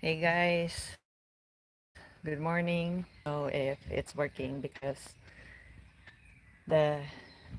Hey guys, good morning. Know if it's working because the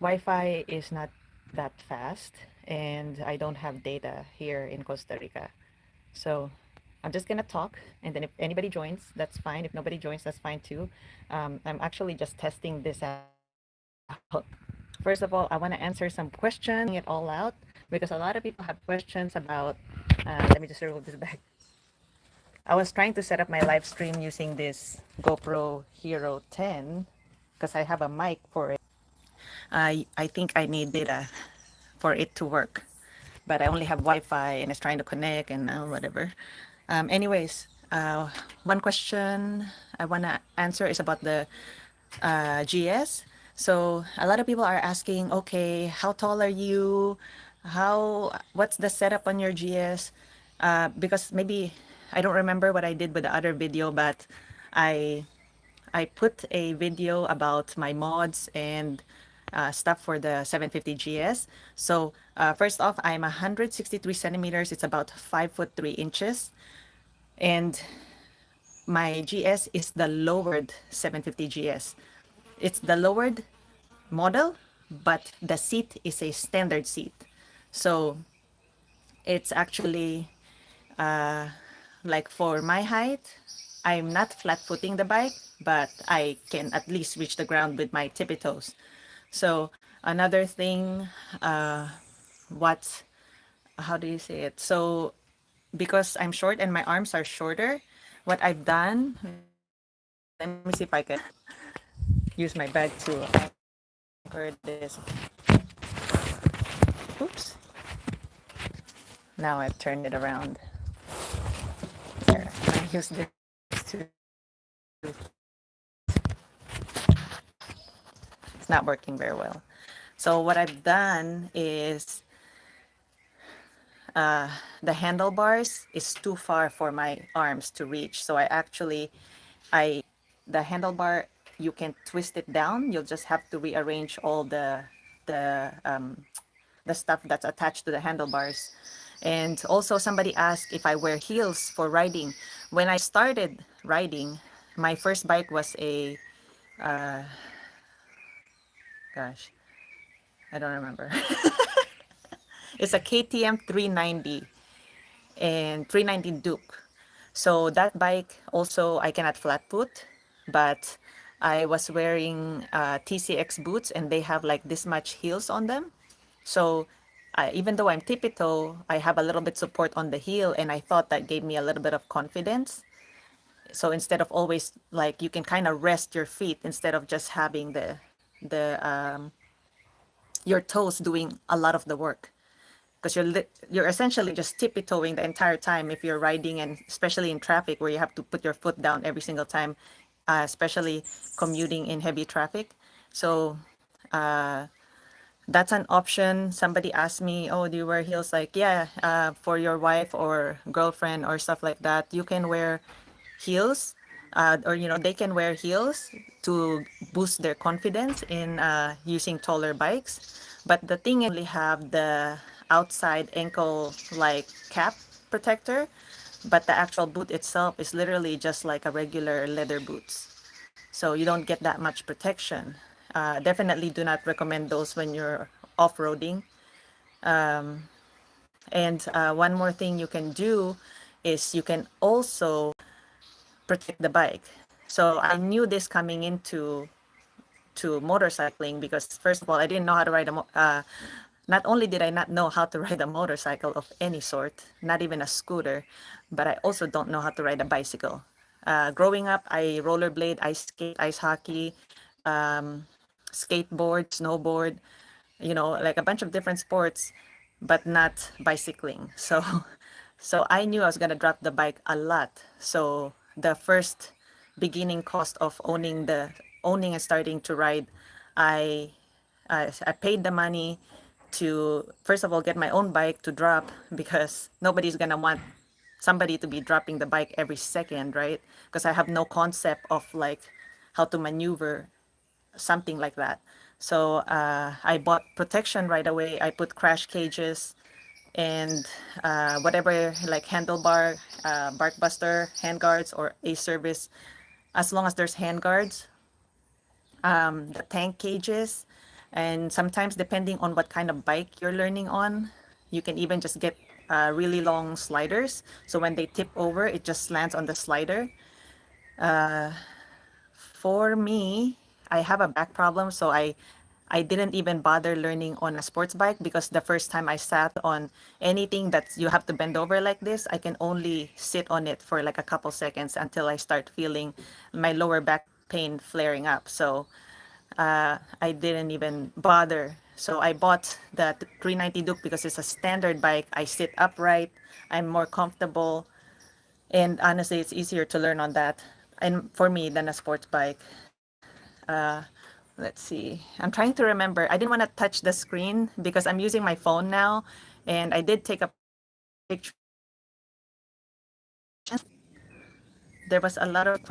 Wi-Fi is not that fast and I don't have data here in Costa Rica. So I'm just gonna talk, and then if anybody joins, that's fine. If nobody joins, that's fine too. I'm actually just testing this out. First of all, I want to answer some questions, it all out, because a lot of people have questions about. Let me just roll this back. I was trying to set up my live stream using this GoPro Hero 10 because I have a mic for it. I think I need data for it to work, but I only have Wi-Fi and it's trying to connect and whatever. Anyways, one question I want to answer is about the GS. So a lot of people are asking, okay, how tall are you? What's the setup on your GS? Because maybe I don't remember what I did with the other video, but I I put a video about my mods and stuff for the 750 GS. So first off, I'm 163 centimeters. It's about 5 foot 3 inches, and my GS is the lowered 750 GS. It's the lowered model, but the seat is a standard seat. So it's actually like for my height, I'm not flat footing the bike, but I can at least reach the ground with my tippy toes. So another thing, what, how do you say it? So because I'm short and my arms are shorter, what I've done, let me see if I can use my bag to anchor this. Oops. Now I've turned it around. There, I use this to, it's not working very well. So what I've done is the handlebars is too far for my arms to reach. So I actually, the handlebar, you can twist it down. You'll just have to rearrange all the stuff that's attached to the handlebars. And also somebody asked if I wear heels for riding. When I started riding, my first bike was a, gosh, I don't remember. It's a KTM 390 and 390 Duke. So that bike also I cannot flat foot, but I was wearing TCX boots and they have like this much heels on them. So even though I'm tippy toe, I have a little bit support on the heel, and I thought that gave me a little bit of confidence. So instead of always like you can kind of rest your feet instead of just having the your toes doing a lot of the work, because you're essentially just tippy toeing the entire time if you're riding, and especially in traffic where you have to put your foot down every single time, especially commuting in heavy traffic. So that's an option. Somebody asked me, oh, do you wear heels? Like, yeah, for your wife or girlfriend or stuff like that, you can wear heels, or they can wear heels to boost their confidence in using taller bikes. But the thing is, only have the outside ankle like cap protector, but the actual boot itself is literally just like a regular leather boots. So you don't get that much protection. Definitely do not recommend those when you're off-roading. And one more thing you can do is you can also protect the bike. So I knew this coming into motorcycling because first of all, I didn't know how to ride not only did I not know how to ride a motorcycle of any sort, not even a scooter, but I also don't know how to ride a bicycle. Growing up, I rollerblade, ice skate, ice hockey, skateboard, snowboard, like a bunch of different sports, but not bicycling. So, so I knew I was gonna drop the bike a lot. So the first beginning cost of owning and starting to ride, I I paid the money to first of all get my own bike to drop, because nobody's gonna want somebody to be dropping the bike every second, right? Because I have no concept of like how to maneuver something like that. So I bought protection right away. I put crash cages and whatever like handlebar bark buster handguards or a service, as long as there's handguards, the tank cages, and sometimes depending on what kind of bike you're learning on, you can even just get really long sliders. So when they tip over, it just lands on the slider. For me, I have a back problem, so I didn't even bother learning on a sports bike because the first time I sat on anything that you have to bend over like this, I can only sit on it for like a couple seconds until I start feeling my lower back pain flaring up. So I didn't even bother. So I bought the 390 Duke because it's a standard bike. I sit upright, I'm more comfortable, and honestly, it's easier to learn on that and for me than a sports bike. Let's see. I'm trying to remember. I didn't want to touch the screen because I'm using my phone now, and I did take a picture. There was a lot of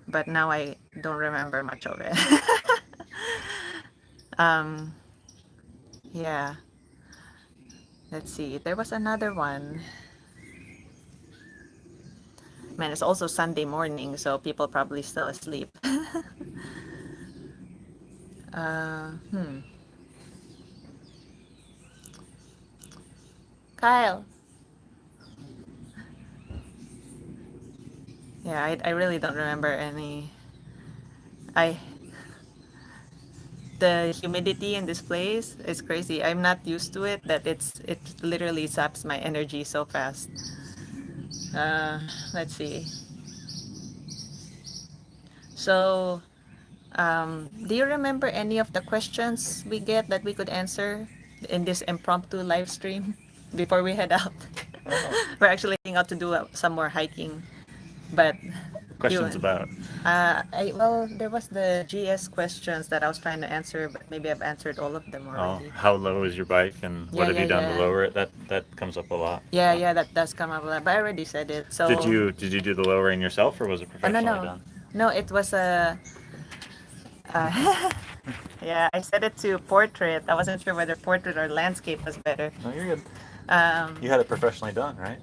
but now I don't remember much of it. um, yeah. Let's see. There was another one. Man, it's also Sunday morning, so people probably still asleep. Hmm. Kyle. Yeah, I really don't remember any. I The humidity in this place is crazy. I'm not used to it. That it literally saps my energy so fast. Uh, let's see. So, do you remember any of the questions we get that we could answer in this impromptu live stream before we head out? We're actually heading out to do some more hiking, but Questions about? well, there was the GS questions that I was trying to answer, but maybe I've answered all of them Oh, already. how low is your bike, and what Yeah, have yeah, you done to yeah. lower it? That comes up a lot. Yeah, So. yeah, that does come up a lot, but I already said it. Did So, you do the lowering yourself, or was it oh no, professionally no, done? no, it was a, yeah, I set it to portrait. I wasn't sure whether portrait or landscape was better. No, you're good. You Um, had it professionally done, right?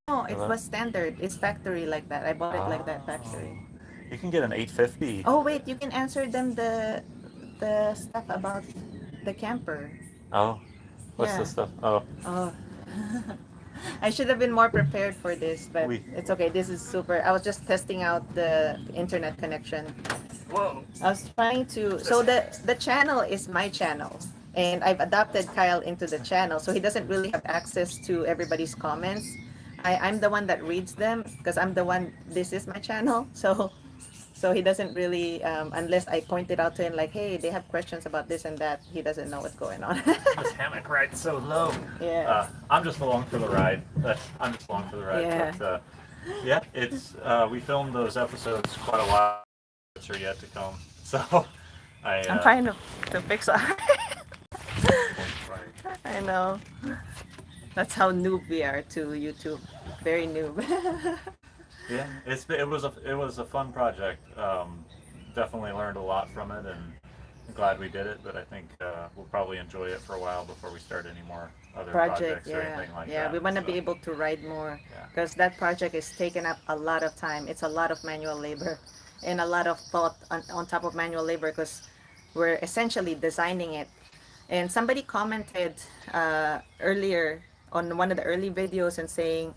no, it Hello? was standard. It's factory like that. I bought it like that factory. Oh, you can get an 850. Oh wait, you can answer them the stuff about the camper. Oh, what's Yeah. this stuff? Oh, Oh, I should have been more prepared for this, but we. it's okay. This is super. I was just testing out the internet connection. Whoa. I was trying to. So the channel is my channel, and I've adopted Kyle into the channel, so he doesn't really have access to everybody's comments. I'm the one that reads them because I'm the one. This is my channel, so he doesn't really unless I point it out to him like, hey, they have questions about this and that. He doesn't know what's going on. This hammock ride's so low. Yeah. I'm just along for the ride. I'm just along for the ride. Yeah. But yeah, it's we filmed those episodes quite a while. Are yet to come. So I'm trying to fix it. I know. That's how noob we are to YouTube. Very noob. Yeah, it was a fun project. Definitely learned a lot from it, and I'm glad we did it. But I think we'll probably enjoy it for a while before we start any more other Project, projects or yeah. anything like Yeah, that. we want to So, be able to ride more yeah. because that project is taking up a lot of time. It's a lot of manual labor and a lot of thought on top of manual labor because we're essentially designing it. And somebody commented earlier on one of the early videos and saying,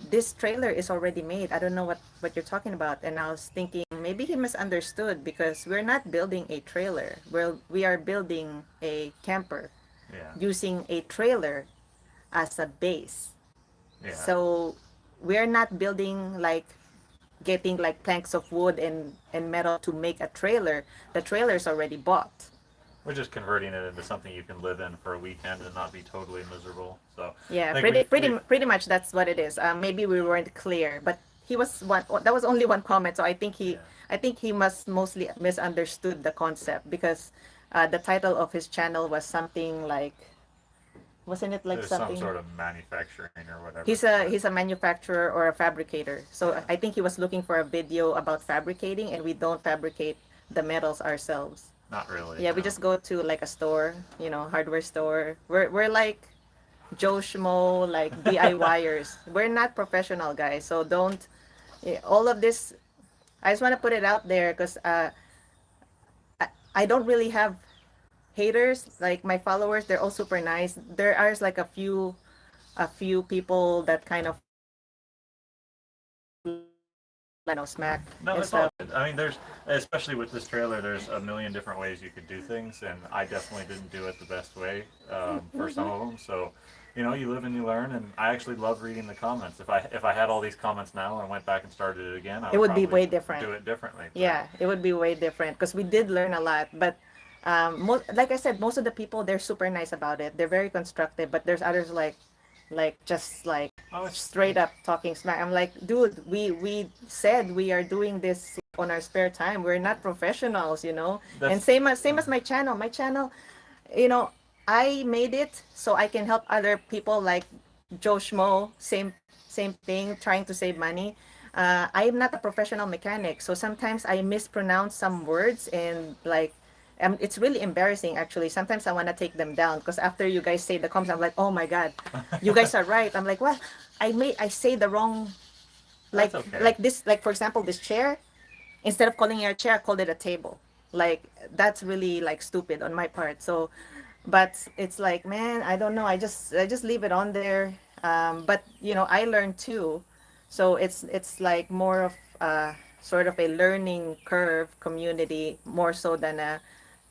this trailer is already made. I don't know what you're talking about. And I was thinking maybe he misunderstood because we're not building a trailer. We are building a camper Yeah. using a trailer as a base. Yeah. So we're not building like getting like planks of wood and metal to make a trailer. The trailer is already bought. We're just converting it into something you can live in for a weekend and not be totally miserable. So Yeah, I think pretty much that's what it is. Maybe we weren't clear, but he was one. That was only one comment, so yeah. I think he must mostly misunderstood the concept because the title of his channel was something like, wasn't it like There's some something? sort of manufacturing or whatever. He's a manufacturer or a fabricator. So Yeah. I think he was looking for a video about fabricating, and we don't fabricate the metals ourselves. Not really. Yeah, we No. just go to like a store, hardware store. We're like Joe Schmo, like DIYers. We're not professional guys, so don't, all of this, I just want to put it out there because I, I don't really have haters. Like my followers, they're all super nice. There are like a few people that kind of smack No, and it's all stuff. good. I mean, there's especially with this trailer, there's a million different ways you could do things, and I definitely didn't do it the best way for some of them. So, you know, you live and you learn, and I actually love reading the comments. If I had all these comments now and went back and started it again, I It would would be probably way different. do it differently. But Yeah, it would be way different because we did learn a lot. But like I said, most of the people, they're super nice about it. They're very constructive. But there's others like just like oh, straight up talking smack. I'm like, dude, we said we are doing this on our spare time. We're not professionals, you know. And that's same as my channel. My channel, you know, I made it so I can help other people like Joe Schmo, same thing, trying to save money. I am not a professional mechanic, so sometimes I mispronounce some words and like it's really embarrassing actually. Sometimes I want to take them down because after you guys say the comments, I'm like, oh my god, you guys are right. I'm like, well, I say the wrong, like that's okay. like this, like for example, this chair, instead of calling it a chair, I called it a table. Like that's really like stupid on my part. So, but it's like, man, I don't know. I just leave it on there. But you know, I learned too, so it's like more of sort of a learning curve community more so than a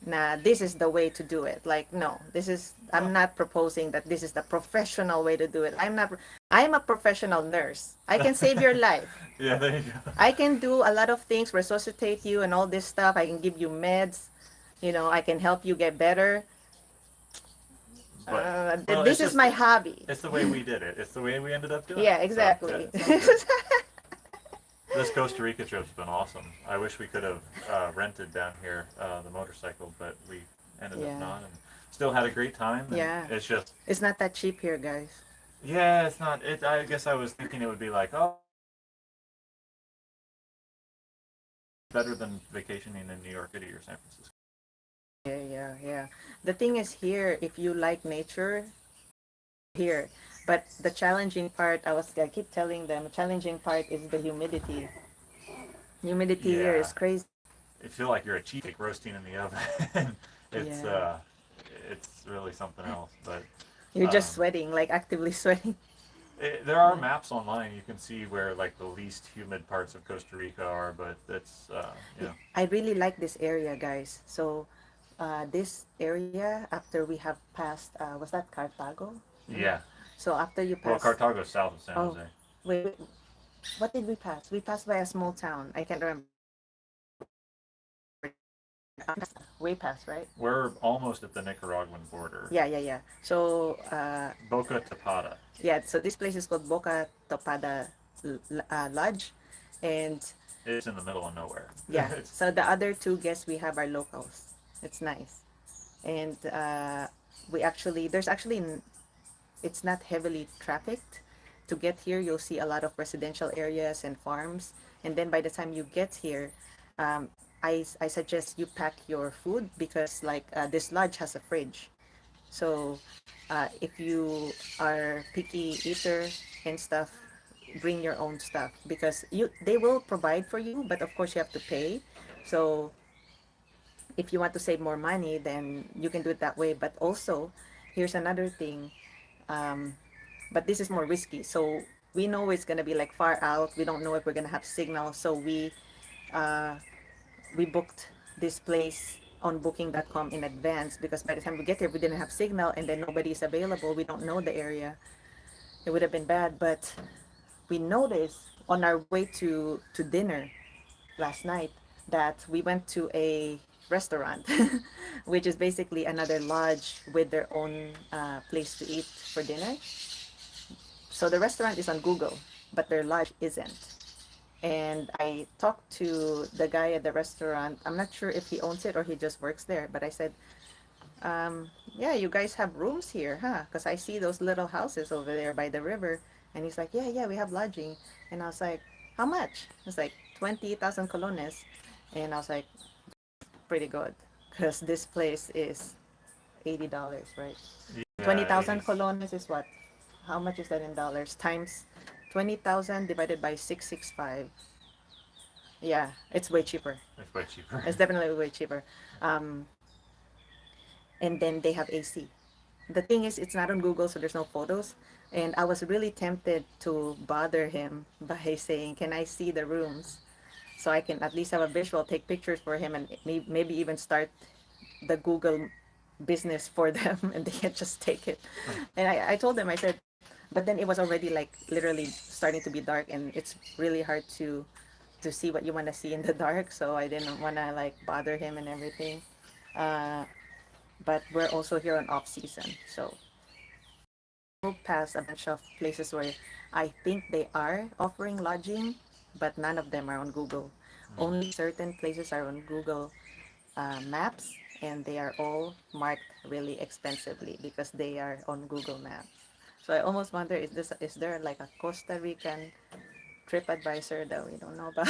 nah, this is the way to do it. Like, no, I'm Well, not proposing that this is the professional way to do it. I'm a professional nurse. I can save your life. yeah, there you go. I can do a lot of things, resuscitate you and all this stuff. I can give you meds. You know, I can help you get better. But well, This is my hobby. it's the way we did it. It's the way we ended up doing Yeah, it. So yeah, exactly. it's all good. This Costa Rica trip's been awesome. I wish we could have rented down here the motorcycle, but we ended up Yeah, not, and still had a great time. And yeah. it's just, It's not that cheap here, guys. yeah, it's not. It. I guess I was thinking it would be like, oh, better than vacationing in New York City or San Francisco. Yeah, yeah, yeah. The thing is here, if you like nature, here. But the challenging part, I keep telling them, the challenging part is the humidity. Humidity here Yeah, is crazy. you feel like you're a cheesecake roasting in the oven. it's Yeah. uh, it's really something else. But You're just um, sweating, like actively sweating. there are maps online. You can see where like the least humid parts of Costa Rica are, but it's you know, I really like this area, guys. So, this area, after we have passed, was that Cartago? No. yeah. So after you Well, pass, Cartago's south of San oh, Jose. wait, what did we pass? We passed by a small town. I can't remember. Way past, right? We're almost at the Nicaraguan border. Yeah, yeah, yeah. So, Boca Tapada. yeah, so this place is called Boca Topada Lodge. And It's in the middle of nowhere. yeah, it's so the other two guests we have are locals. It's nice. And there's actually, it's not heavily trafficked. To get here, you'll see a lot of residential areas and farms. And then by the time you get here, um, I suggest you pack your food because like this lodge has a fridge. So if you are picky eater and stuff, bring your own stuff because they will provide for you, but of course you have to pay. So if you want to save more money, then you can do it that way. But also, here's another thing. Um, but this is more risky. So we know it's gonna be like far out. We don't know if we're gonna have signal. So uh, we booked this place on booking.com in advance because by the time we get here we didn't have signal and then nobody is available. We don't know the area. It would have been bad, but we noticed on our way to dinner last night that we went to a restaurant which is basically another lodge with their own place to eat for dinner. So the restaurant is on Google, but their lodge isn't. And I talked to the guy at the restaurant. I'm not sure if he owns it or he just works there, but I said, yeah, you guys have rooms here, huh? Because I see those little houses over there by the river. And he's like, yeah, yeah, we have lodging. And I was like, how much? It's like 20,000 colones. And I was like, pretty good because this place is $80, right? Yeah, 20,000 80s. colones is what? How much is that in dollars? Times 20,000 divided by 665. Yeah, it's way cheaper. It's way cheaper. It's definitely way cheaper. Um, and then they have AC. The thing is, it's not on Google, so there's no photos. And I was really tempted to bother him by saying, "Can I see the rooms?" So I can at least have a visual, take pictures for him, and maybe even start the Google business for them, and they can just take it. And I told them, I said, but then it was already like literally starting to be dark, and it's really hard to see what you want to see in the dark. So I didn't want to like bother him and everything. Uh, but we're also here on off season, so drove past a bunch of places where I think they are offering lodging, but none of them are on Google. Only certain places are on Google Maps, and they are all marked really expensively because they are on Google Maps. So I almost wonder, is there like a Costa Rican trip advisor that we don't know about?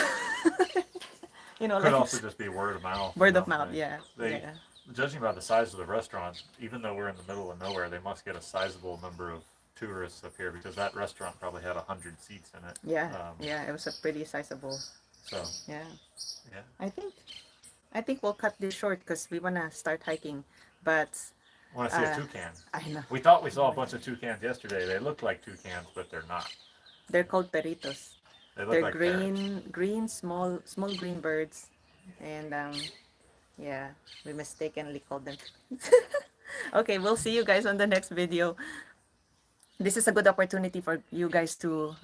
Could Like also just be word of mouth. word of mouth. Yeah, They, yeah. judging by the size of the restaurant, even though we're in the middle of nowhere, they must get a sizable number of tourists up here because that restaurant probably had 100 seats in it. Yeah, yeah, it was a pretty sizable. So Yeah, yeah, I think I think we'll cut this short because we wanna start hiking. But I want to see a toucan. I know We thought we saw a bunch of toucans yesterday. They look like toucans, but they're not. they're called perritos. They look They're like parrots. green, small green birds, and yeah, we mistakenly called them. Okay, we'll see you guys on the next video. This is a good opportunity for you guys to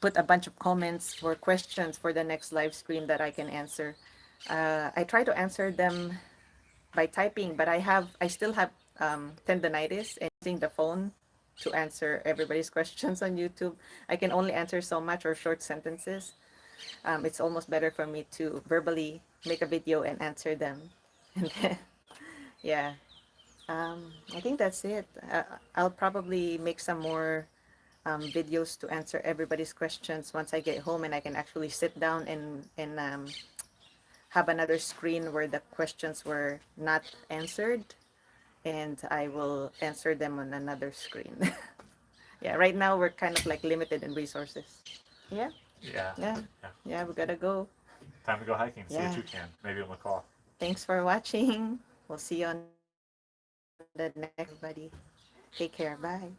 put a bunch of comments for questions for the next live stream that I can answer. I try to answer them by typing, but I still have tendonitis, and using the phone to answer everybody's questions on YouTube, I can only answer so much or short sentences. It's almost better for me to verbally make a video and answer them. And then, yeah, I think that's it. I'll probably make some more videos to answer everybody's questions once I get home and I can actually sit down and have another screen where the questions were not answered, and I will answer them on another screen. Yeah, right now we're kind of like limited in resources. Yeah, Yeah. yeah, Yeah. yeah, we gotta go. Time to go hiking. See a Yeah. toucan. Maybe a macaw. Thanks for watching. We'll see you on the next, everybody. Take care. Bye.